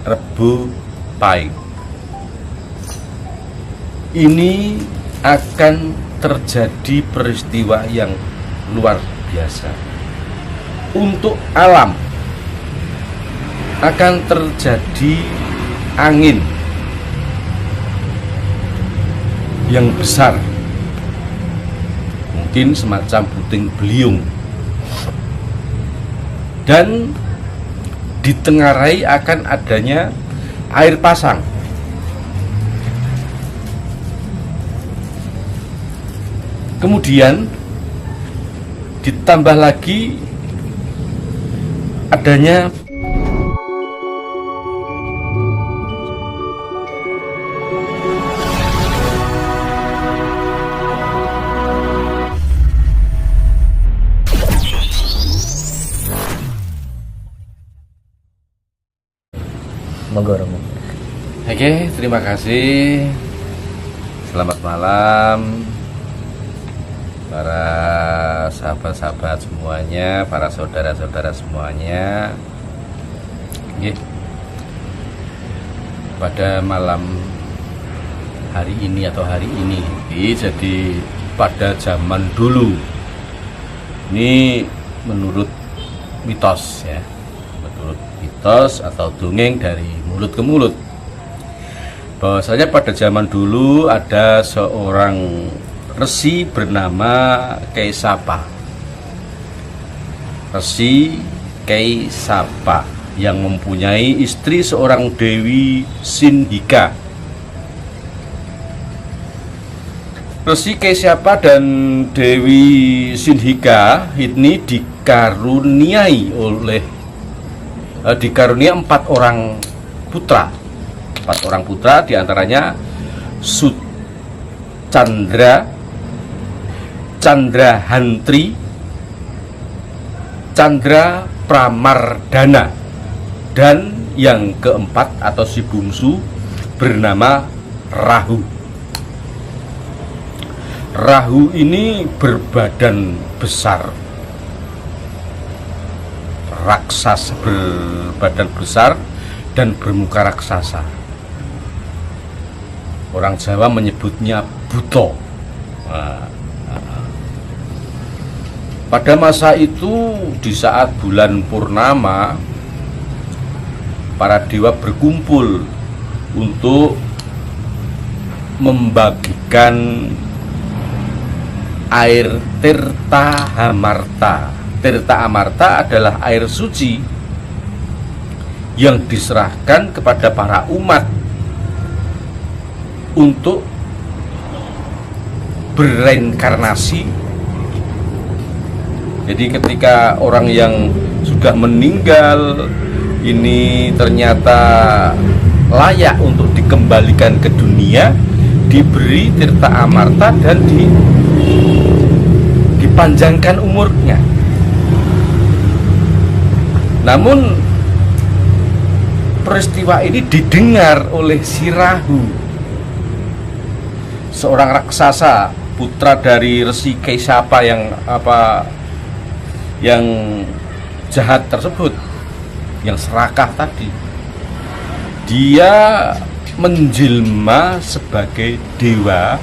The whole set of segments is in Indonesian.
Rebo Pahing. Ini akan terjadi peristiwa yang luar biasa. Untuk alam akan terjadi angin yang besar, mungkin semacam puting beliung, dan ditengarai akan adanya air pasang. Kemudian ditambah lagi adanya Mogoromo. Oke, terima kasih. Selamat malam para sahabat-sahabat semuanya, para saudara-saudara semuanya. Oke. Pada malam hari ini atau hari ini, jadi pada zaman dulu, ini menurut mitos ya, menurut mitos atau dongeng dari mulut ke mulut, bahwasanya pada zaman dulu ada seorang resi bernama Kaisapa. Resi Kaisapa yang mempunyai istri seorang Dewi Sinhika. Resi Kaisapa dan Dewi Sinhika ini dikaruniai 4 orang putra. 4 orang putra, diantaranya Sucandra, Candrahantri, Candra Pramardana, dan yang keempat atau si bungsu bernama Rahu. Rahu ini berbadan besar, raksasa, berbadan besar dan bermuka raksasa. Orang Jawa menyebutnya buto. Pada masa itu, di saat bulan purnama, para dewa berkumpul untuk membagikan air Tirta Amarta. Tirta Amarta adalah air suci yang diserahkan kepada para umat untuk berreinkarnasi. Jadi ketika orang yang sudah meninggal ini ternyata layak untuk dikembalikan ke dunia, diberi Tirta Amarta dan dipanjangkan umurnya. Namun peristiwa ini didengar oleh si Rahu, seorang raksasa putra dari Resi Kaisapa yang jahat tersebut, yang serakah tadi. Dia menjelma sebagai dewa,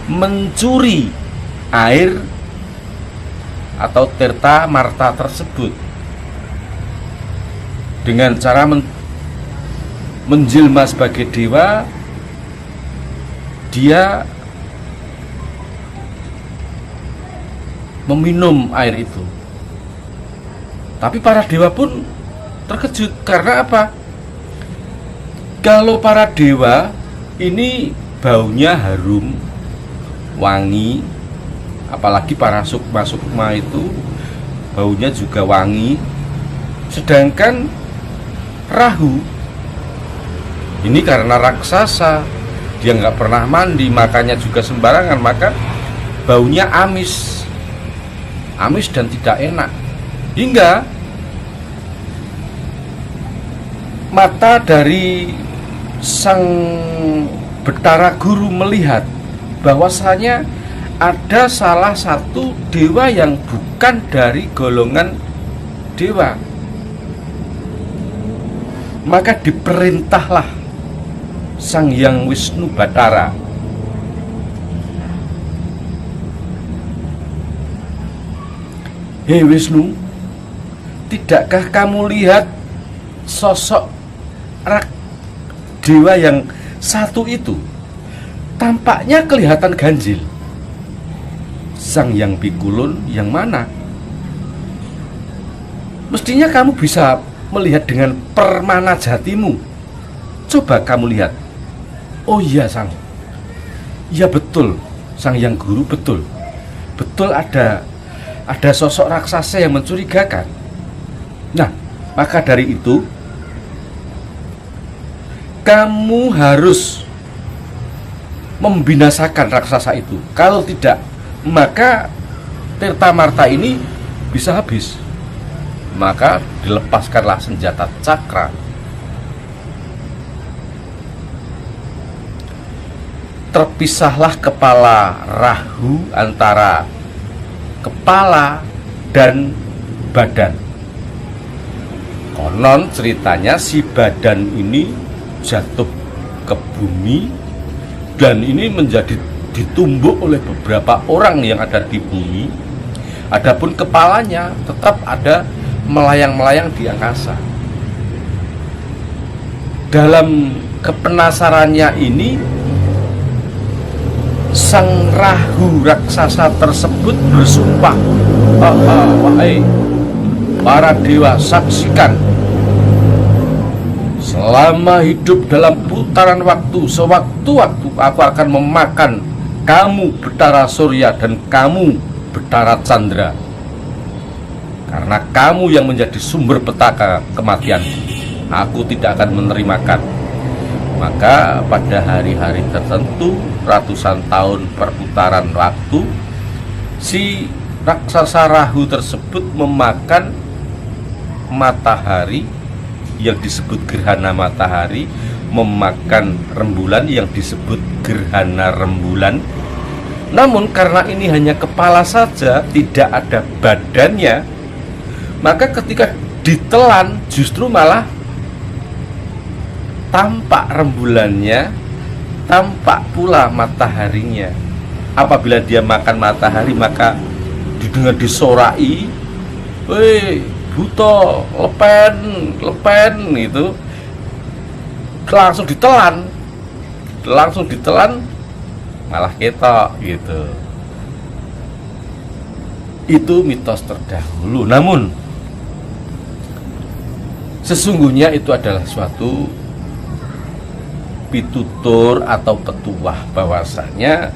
mencuri air atau Tirta Amarta tersebut dengan cara menjelma sebagai dewa. Dia meminum air itu. Tapi para dewa pun terkejut. Karena apa? Kalau para dewa ini baunya harum, wangi, apalagi para sukma-sukma itu baunya juga wangi. Sedangkan Rahu ini karena raksasa, dia nggak pernah mandi, makanya juga sembarangan, maka baunya amis dan tidak enak. Hingga mata dari sang Betara Guru melihat bahwasanya ada salah satu dewa yang bukan dari golongan dewa. maka diperintahlah Sang Hyang Wisnu Bathara Hei Wisnu, tidakkah kamu lihat sosok dewa yang satu itu? Tampaknya kelihatan ganjil. Sang Hyang Pikulun yang mana? Mestinya kamu bisa melihat dengan permana jatimu. Coba kamu lihat. Oh iya Sang. Iya betul, Sang Hyang Guru, betul. Betul ada sosok raksasa yang mencurigakan. Nah, maka dari itu kamu harus membinasakan raksasa itu. Kalau tidak, maka Tirtamarta ini bisa habis. Maka dilepaskanlah senjata cakra. Terpisahlah kepala Rahu antara kepala dan badan. Konon ceritanya si badan ini jatuh ke bumi dan ini menjadi ditumbuk oleh beberapa orang yang ada di bumi. Adapun kepalanya tetap ada melayang-melayang di angkasa. Dalam kepenasarannya ini, Sang Rahu raksasa tersebut bersumpah, wahai para dewa, saksikan, selama hidup dalam putaran waktu, sewaktu-waktu aku akan memakan kamu Betara Surya dan kamu Betara Chandra, karena kamu yang menjadi sumber petaka kematianku. Aku tidak akan menerimakan. Maka pada hari-hari tertentu, ratusan tahun perputaran waktu, si raksasa Rahu tersebut memakan matahari yang disebut gerhana matahari, memakan rembulan yang disebut gerhana rembulan. Namun karena ini hanya kepala saja, tidak ada badannya, maka ketika ditelan justru malah tampak rembulannya, tampak pula mataharinya. Apabila dia makan matahari, maka didengar disorai, "Woi, buto, lepen," itu langsung ditelan, malah ketok gitu. Itu mitos terdahulu. Namun sesungguhnya itu adalah suatu pitutur atau petuah bahwasanya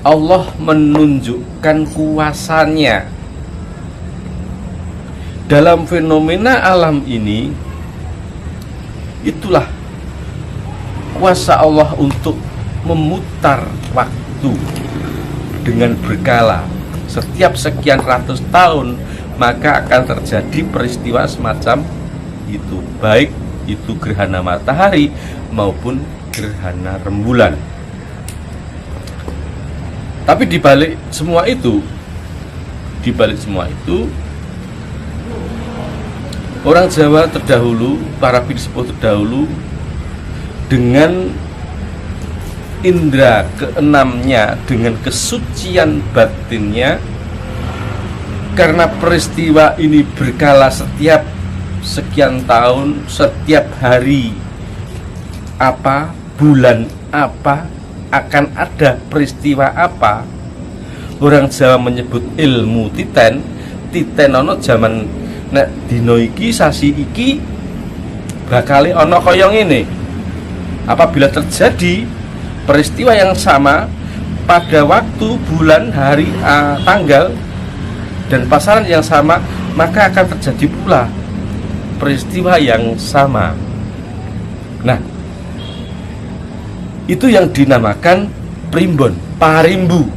Allah menunjukkan kuasanya dalam fenomena alam ini. Itulah kuasa Allah untuk memutar waktu dengan berkala. Setiap sekian ratus tahun maka akan terjadi peristiwa semacam itu, baik itu gerhana matahari maupun gerhana rembulan. Tapi dibalik semua itu, orang Jawa terdahulu, para filsuf terdahulu, dengan indera keenamnya, dengan kesucian batinnya, karena peristiwa ini berkala setiap sekian tahun, setiap hari apa, bulan apa, akan ada peristiwa apa. Orang Jawa menyebut ilmu titen ono zaman nek dino iki sasi iki bakale ono kaya ngene. Apabila terjadi peristiwa yang sama pada waktu, bulan, hari, tanggal dan pasaran yang sama, maka akan terjadi pula peristiwa yang sama. Nah, itu yang dinamakan primbon, parimbu.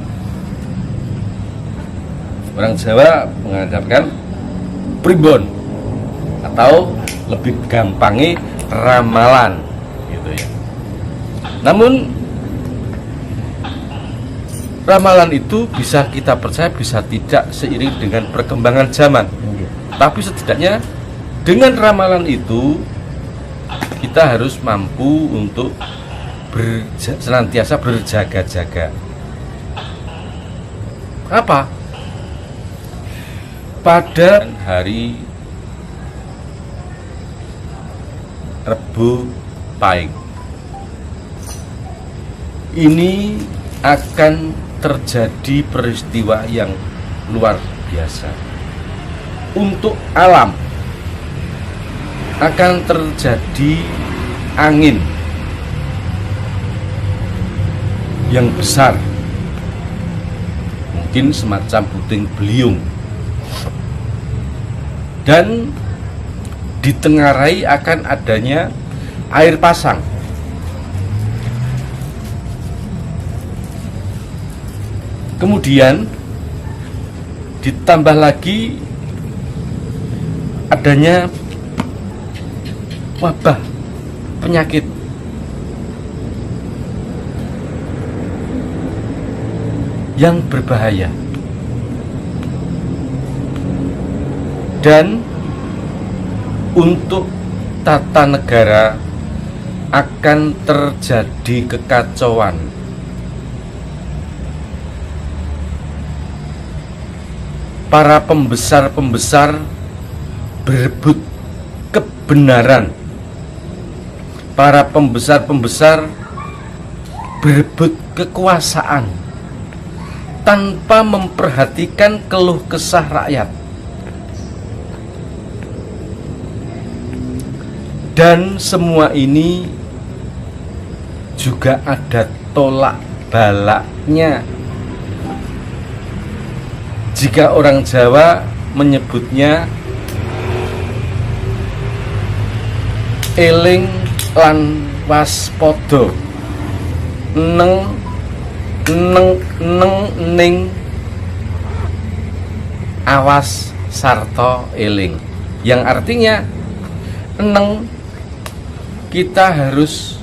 Orang Jawa mengajarkan primbon, atau lebih gampangnya ramalan gitu ya. Namun ramalan itu bisa kita percaya, bisa tidak, seiring dengan perkembangan zaman. Tapi setidaknya dengan ramalan itu kita harus mampu untuk senantiasa berjaga-jaga. Apa? Pada hari Rebo Pahing ini akan terjadi peristiwa yang luar biasa. Untuk alam akan terjadi angin yang besar, mungkin semacam puting beliung, dan ditengarai akan adanya air pasang. Kemudian ditambah lagi adanya wabah penyakit yang berbahaya, dan untuk tata negara akan terjadi kekacauan. Para pembesar-pembesar berebut kebenaran. Para pembesar-pembesar berebut kekuasaan tanpa memperhatikan keluh kesah rakyat. Dan semua ini juga ada tolak balaknya. Jika orang Jawa menyebutnya eling lan waspada, neng ning awas sarta eling, yang artinya neng kita harus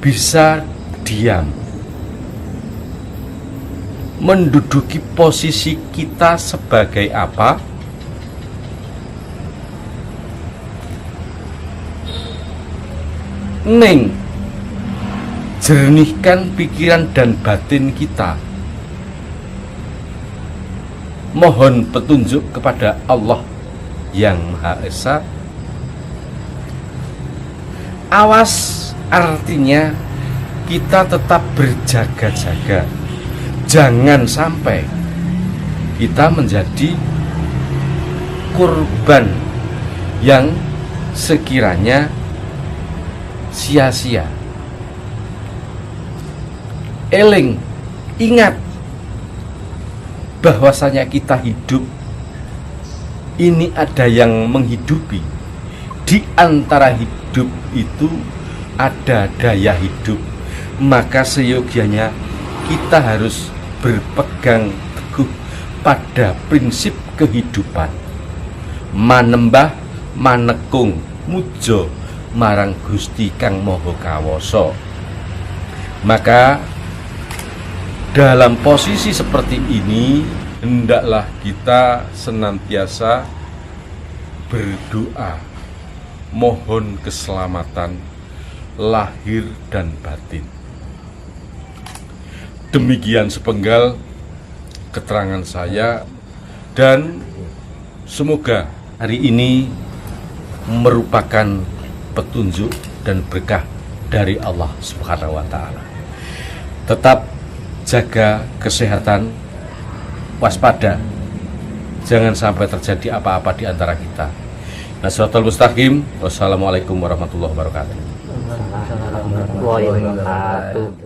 bisa diam, menduduki posisi kita sebagai apa? Ning, jernihkan pikiran dan batin kita. Mohon petunjuk kepada Allah yang Maha Esa. Awas artinya kita tetap berjaga-jaga. Jangan sampai kita menjadi korban yang sekiranya sia-sia. Eling, ingat bahwasanya kita hidup ini ada yang menghidupi. Di antara hidup itu ada daya hidup, maka seyogianya kita harus berpegang teguh pada prinsip kehidupan. Manembah manekung mujo marang Gusti Kang Maha Kawasa. Maka dalam posisi seperti ini hendaklah kita senantiasa berdoa, mohon keselamatan lahir dan batin. Demikian sepenggal keterangan saya, dan semoga hari ini merupakan petunjuk dan berkah dari Allah Subhanahu wa Ta'ala. Tetap jaga kesehatan, waspada, jangan sampai terjadi apa-apa di antara kita. Nasratul Mustaqim. Wassalamualaikum warahmatullahi wabarakatuh. Warahmatullahi wabarakatuh.